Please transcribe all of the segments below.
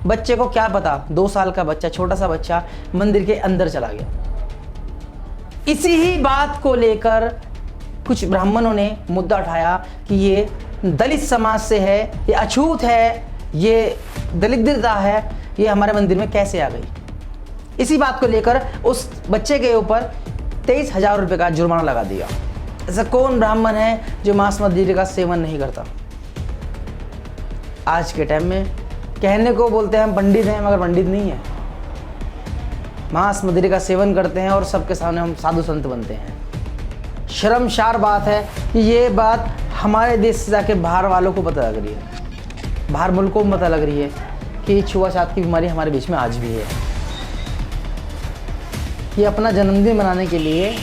बच्चे को क्या पता, 2 साल का बच्चा, छोटा सा बच्चा मंदिर के अंदर चला गया। इसी ही बात को लेकर कुछ ब्राह्मणों ने मुद्दा उठाया कि ये दलित समाज से है, ये अछूत है, ये दलिद्रता है, ये हमारे मंदिर में कैसे आ गई। इसी बात को लेकर उस बच्चे के ऊपर 23,000 रुपये का जुर्माना लगा दिया। ऐसा कौन ब्राह्मण है जो मांस मदिरे का सेवन नहीं करता। आज के टाइम में कहने को बोलते हैं हम पंडित हैं, मगर पंडित नहीं है। मांस मदिरे का सेवन करते हैं और सबके सामने हम साधु संत बनते हैं। शर्मसार बात है कि ये बात हमारे देश से जाके बाहर वालों को पता लग रही है, बाहर मुल्कों को पता लग रही है कि छुआछूत की बीमारी हमारे बीच में आज भी है। ये अपना जन्मदिन मनाने के लिए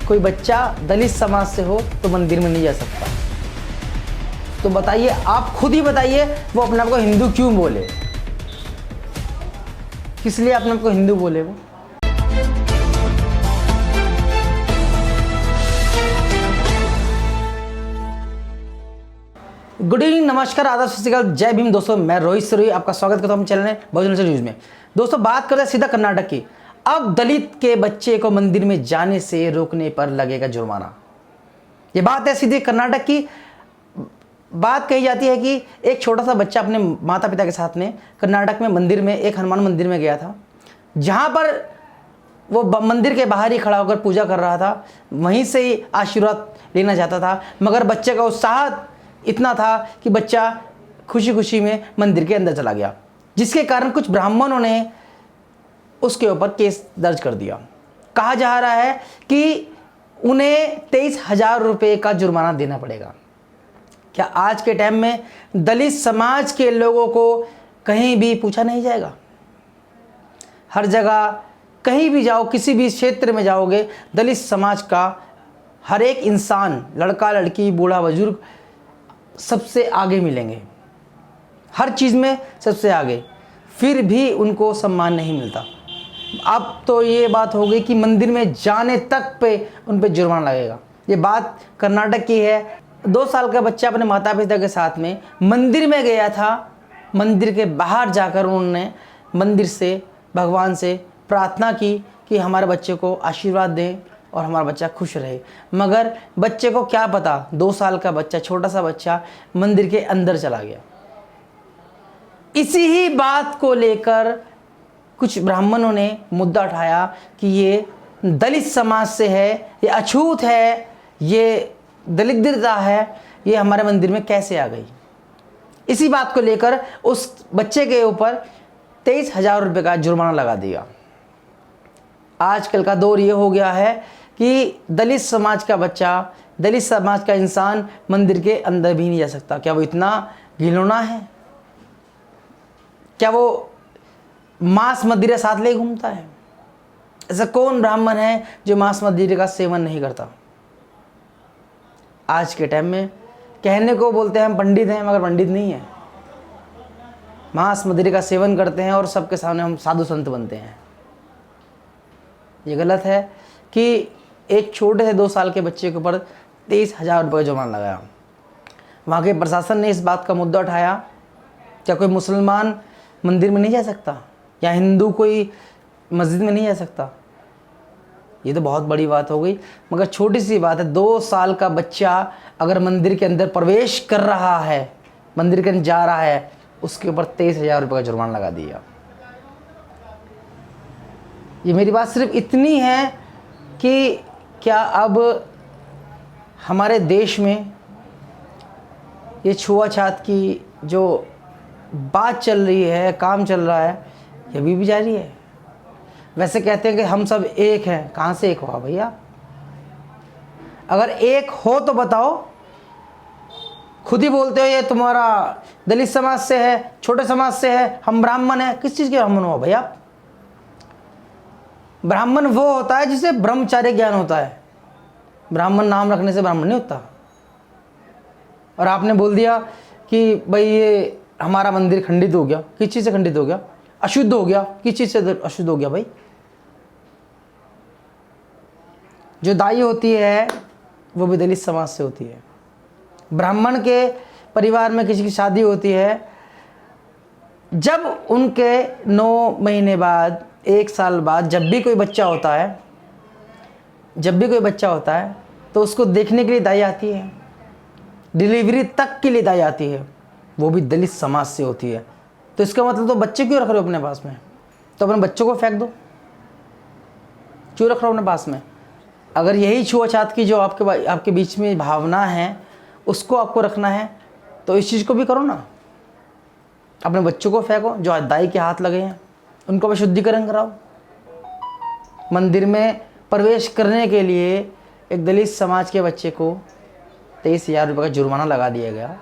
कोई बच्चा दलित समाज से हो तो मंदिर में नहीं जा सकता। तो बताइए, आप खुद ही बताइए, वो अपने आप को हिंदू क्यों बोले, किस लिए अपने आप को हिंदू बोले वो। गुड इवनिंग, नमस्कार, आदाब, सत श्री अकाल, जय भीम दोस्तों। मैं रोहित सरोही आपका स्वागत करता हूं चैनल बहुजन न्यूज में। दोस्तों बात करते हैं सीधा कर्नाटक की। अब दलित के बच्चे को मंदिर में जाने से रोकने पर लगेगा जुर्माना। ये बात है सीधे कर्नाटक की। बात कही जाती है कि एक छोटा सा बच्चा अपने माता पिता के साथ में कर्नाटक में मंदिर में, एक हनुमान मंदिर में गया था, जहां पर वो मंदिर के बाहर ही खड़ा होकर पूजा कर रहा था, वहीं से ही आशीर्वाद लेना चाहता था। मगर बच्चे का उत्साह इतना था कि बच्चा खुशी खुशी में मंदिर के अंदर चला गया, जिसके कारण कुछ ब्राह्मणों ने उसके ऊपर केस दर्ज कर दिया। कहा जा रहा है कि उन्हें 23,000 रुपये का जुर्माना देना पड़ेगा। क्या आज के टाइम में दलित समाज के लोगों को कहीं भी पूछा नहीं जाएगा? हर जगह कहीं भी जाओ, किसी भी क्षेत्र में जाओगे, दलित समाज का हर एक इंसान, लड़का लड़की बूढ़ा बुजुर्ग, सबसे आगे मिलेंगे, हर चीज़ में सबसे आगे, फिर भी उनको सम्मान नहीं मिलता। अब तो ये बात हो गई कि मंदिर में जाने तक पे उन पे जुर्माना लगेगा। ये बात कर्नाटक की है। 2 साल का बच्चा अपने माता पिता के साथ में मंदिर में गया था। मंदिर के बाहर जाकर उन्होंने मंदिर से, भगवान से प्रार्थना की कि हमारे बच्चे को आशीर्वाद दें और हमारा बच्चा खुश रहे। मगर बच्चे को क्या पता, 2 साल का बच्चा, छोटा सा बच्चा मंदिर के अंदर चला गया। इसी ही बात को लेकर कुछ ब्राह्मणों ने मुद्दा उठाया कि ये दलित समाज से है, ये अछूत है, ये दलिद्रता है, ये हमारे मंदिर में कैसे आ गई। इसी बात को लेकर उस बच्चे के ऊपर 23,000 रुपये का जुर्माना लगा दिया। आजकल का दौर ये हो गया है कि दलित समाज का बच्चा, दलित समाज का इंसान मंदिर के अंदर भी नहीं जा सकता। क्या वो इतना घिनौना है? क्या वो मांस मदिरा साथ ले घूमता है? ऐसा कौन ब्राह्मण है जो मांस मदिरे का सेवन नहीं करता। आज के टाइम में कहने को बोलते हैं हम पंडित हैं, मगर पंडित नहीं है। मांस मदिरे का सेवन करते हैं और सबके सामने हम साधु संत बनते हैं। ये गलत है कि एक छोटे से 2 साल के बच्चे के ऊपर 23,000 रुपये का जुर्माना लगाया। वहाँ के प्रशासन ने इस बात का मुद्दा उठाया, क्या कोई मुसलमान मंदिर में नहीं जा सकता या हिंदू कोई मस्जिद में नहीं जा सकता? ये तो बहुत बड़ी बात हो गई। मगर छोटी सी बात है, 2 साल का बच्चा अगर मंदिर के अंदर प्रवेश कर रहा है, मंदिर के अंदर जा रहा है, उसके ऊपर 23,000 रुपये का जुर्माना लगा दिया। ये मेरी बात सिर्फ इतनी है कि क्या अब हमारे देश में ये छुआछूत की जो बात चल रही है, काम चल रहा है, ये अभी भी जारी है। वैसे कहते हैं कि हम सब एक हैं। कहाँ से एक हुआ भैया? अगर एक हो तो बताओ। खुद ही बोलते हो ये तुम्हारा दलित समाज से है, छोटे समाज से है, हम ब्राह्मण हैं। किस चीज़ के ब्राह्मण हो भैया? ब्राह्मण वो होता है जिसे ब्रह्मचार्य ज्ञान होता है। ब्राह्मण नाम रखने से ब्राह्मण नहीं होता। और आपने बोल दिया कि भाई ये हमारा मंदिर खंडित हो गया। किस चीज़ से खंडित हो गया? अशुद्ध हो गया। किस चीज़ से अशुद्ध हो गया भाई? जो दाई होती है वो भी दलित समाज से होती है। ब्राह्मण के परिवार में किसी की शादी होती है, जब उनके 9 महीने बाद, 1 साल बाद जब भी कोई बच्चा होता है तो उसको देखने के लिए दाई आती है, डिलीवरी तक के लिए दाई आती है, वो भी दलित समाज से होती है। तो इसका मतलब तो बच्चे क्यों रख रहे हो अपने पास में? तो अपने बच्चों को फेंक दो, क्यों रख रहे हो अपने पास में? अगर यही छुआछात की जो आपके बीच में भावना है उसको आपको रखना है तो इस चीज़ को भी करो ना। अपने बच्चों को फेंको जो दाई के हाथ लगे हैं, उनको भी शुद्धिकरण कराओ। मंदिर में प्रवेश करने के लिए एक दलित समाज के बच्चे को 23,000 रुपये का जुर्माना लगा दिया गया,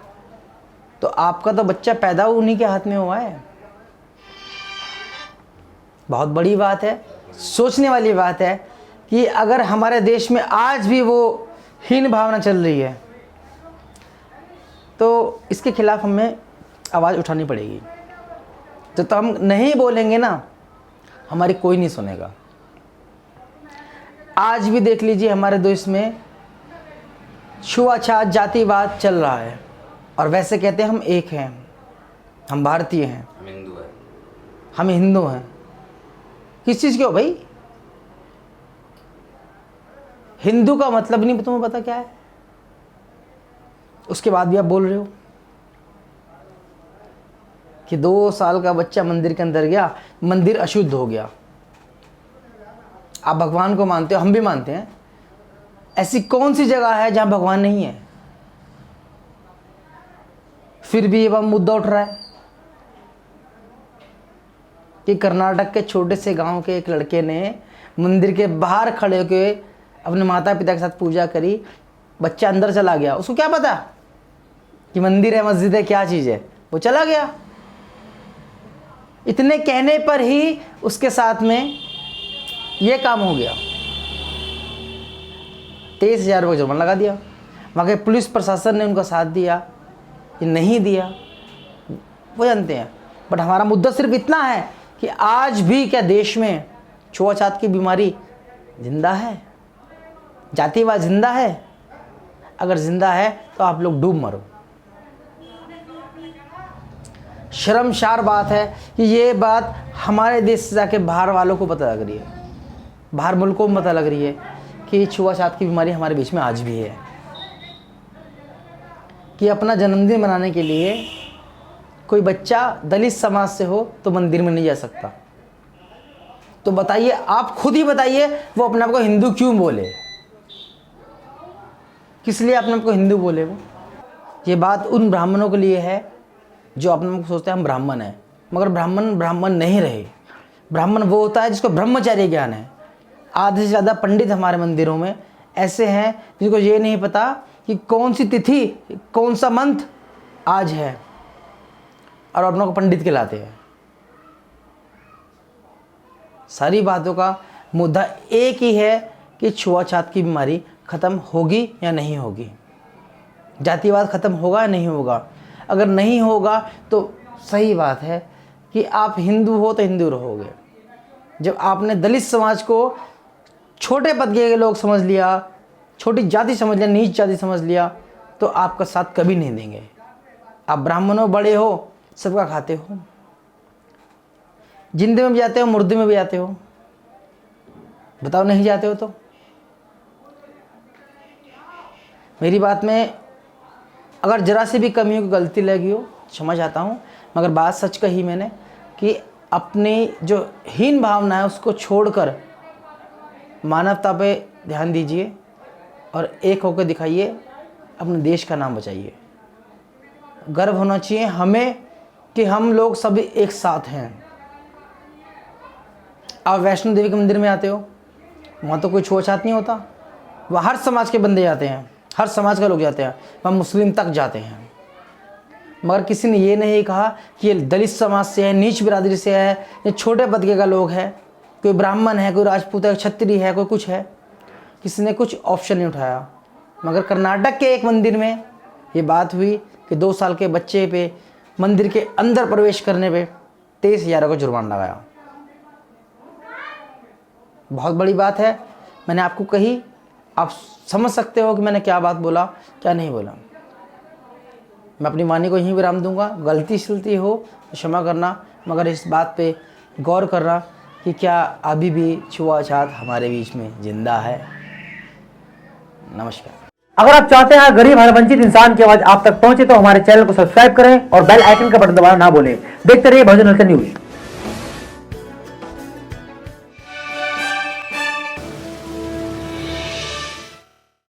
तो आपका तो बच्चा पैदा उन्हीं के हाथ में हुआ है। बहुत बड़ी बात है, सोचने वाली बात है कि अगर हमारे देश में आज भी वो हीन भावना चल रही है तो इसके खिलाफ हमें आवाज़ उठानी पड़ेगी। तो हम नहीं बोलेंगे ना, हमारी कोई नहीं सुनेगा। आज भी देख लीजिए हमारे देश में छुआछात, जातिवाद चल रहा है और वैसे कहते हैं हम एक हैं, हम भारतीय हैं, हम हिंदू हैं। किस चीज़ के हो भाई? हिंदू का मतलब नहीं तुम्हें पता क्या है? उसके बाद भी आप बोल रहे हो कि 2 साल का बच्चा मंदिर के अंदर गया, मंदिर अशुद्ध हो गया। आप भगवान को मानते हो, हम भी मानते हैं। ऐसी कौन सी जगह है जहां भगवान नहीं है? फिर भी ये मुद्दा उठ रहा है कि कर्नाटक के छोटे से गांव के एक लड़के ने मंदिर के बाहर खड़े होकर अपने माता पिता के साथ पूजा करी। बच्चा अंदर चला गया, उसको क्या पता कि मंदिर है, मस्जिद है, क्या चीज़ है? वो चला गया। इतने कहने पर ही उसके साथ में ये काम हो गया। 23,000 रुपये जुर्माना लगा दिया। वहाँ के पुलिस प्रशासन ने उनका साथ दिया कि नहीं दिया, वो जानते हैं। बट हमारा मुद्दा सिर्फ इतना है कि आज भी क्या देश में छुआछात की बीमारी जिंदा है? जातिवाद जिंदा है? अगर जिंदा है तो आप लोग डूब मरो। शर्मसार बात है कि ये बात हमारे देश से जाके बाहर वालों को पता लग रही है, बाहर मुल्कों में पता लग रही है कि छुआछात की बीमारी हमारे बीच में आज भी है। कि अपना जन्मदिन मनाने के लिए कोई बच्चा दलित समाज से हो तो मंदिर में नहीं जा सकता। तो बताइए, आप खुद ही बताइए, वो अपने आप को हिंदू क्यों बोले? किस लिए अपने आप को हिंदू बोले वो? ये बात उन ब्राह्मणों के लिए है जो अपने आप को सोचते हैं हम ब्राह्मण हैं, मगर ब्राह्मण नहीं रहे। ब्राह्मण वो होता है जिसको ब्रह्मचर्य ज्ञान है। आधे से ज़्यादा पंडित हमारे मंदिरों में ऐसे हैं जिनको ये नहीं पता कि कौन सी तिथि, कौन सा मंथ आज है, और अपनों को पंडित कहलाते हैं। सारी बातों का मुद्दा एक ही है कि छुआछात की बीमारी ख़त्म होगी या नहीं होगी, जातिवाद ख़त्म होगा या नहीं होगा। अगर नहीं होगा तो सही बात है कि आप हिंदू हो तो हिंदू रहोगे। जब आपने दलित समाज को छोटे पद के लोग समझ लिया, छोटी जाति समझ लिया, नीच जाति समझ लिया, तो आपका साथ कभी नहीं देंगे। आप ब्राह्मण हो, बड़े हो, सबका खाते हो, जिंदे में भी जाते हो, मुर्दे में भी जाते हो। बताओ नहीं जाते हो तो? मेरी बात में अगर ज़रा सी भी कमी हो, गलती लगी हो, क्षमा चाहता हूँ, मगर बात सच कही मैंने कि अपनी जो हीन भावना है उसको छोड़कर मानवता पे ध्यान दीजिए और एक होकर दिखाइए, अपने देश का नाम बचाइए। गर्व होना चाहिए हमें कि हम लोग सभी एक साथ हैं। आप वैष्णो देवी के मंदिर में आते हो, वहाँ तो कोई छुआछात नहीं होता, वहाँ हर समाज के बंदे जाते हैं, हर समाज के लोग जाते हैं, वहाँ मुस्लिम तक जाते हैं। मगर किसी ने ये नहीं कहा कि ये दलित समाज से है, नीच बिरादरी से है, ये छोटे पदके का लोग है, कोई ब्राह्मण है, कोई राजपूत है, क्षत्रिय है, कोई कुछ है। किसी ने कुछ ऑप्शन नहीं उठाया। मगर कर्नाटक के एक मंदिर में ये बात हुई कि 2 साल के बच्चे पे मंदिर के अंदर प्रवेश करने पे 23,000 का जुर्माना लगाया। बहुत बड़ी बात है, मैंने आपको कही, आप समझ सकते हो कि मैंने क्या बात बोला, क्या नहीं बोला। मैं अपनी वाणी को यहीं विराम दूंगा। गलती सलती हो तो क्षमा करना, मगर इस बात पे गौर करना कि क्या अभी भी छुआछूत हमारे बीच में जिंदा है। नमस्कार। अगर आप चाहते हैं गरीब हर वंचित इंसान की आवाज आप तक पहुंचे तो हमारे चैनल को सब्सक्राइब करें और बेल आइकन का बटन दबाना ना भूलें। देखते रहिए बहुजन न्यूज।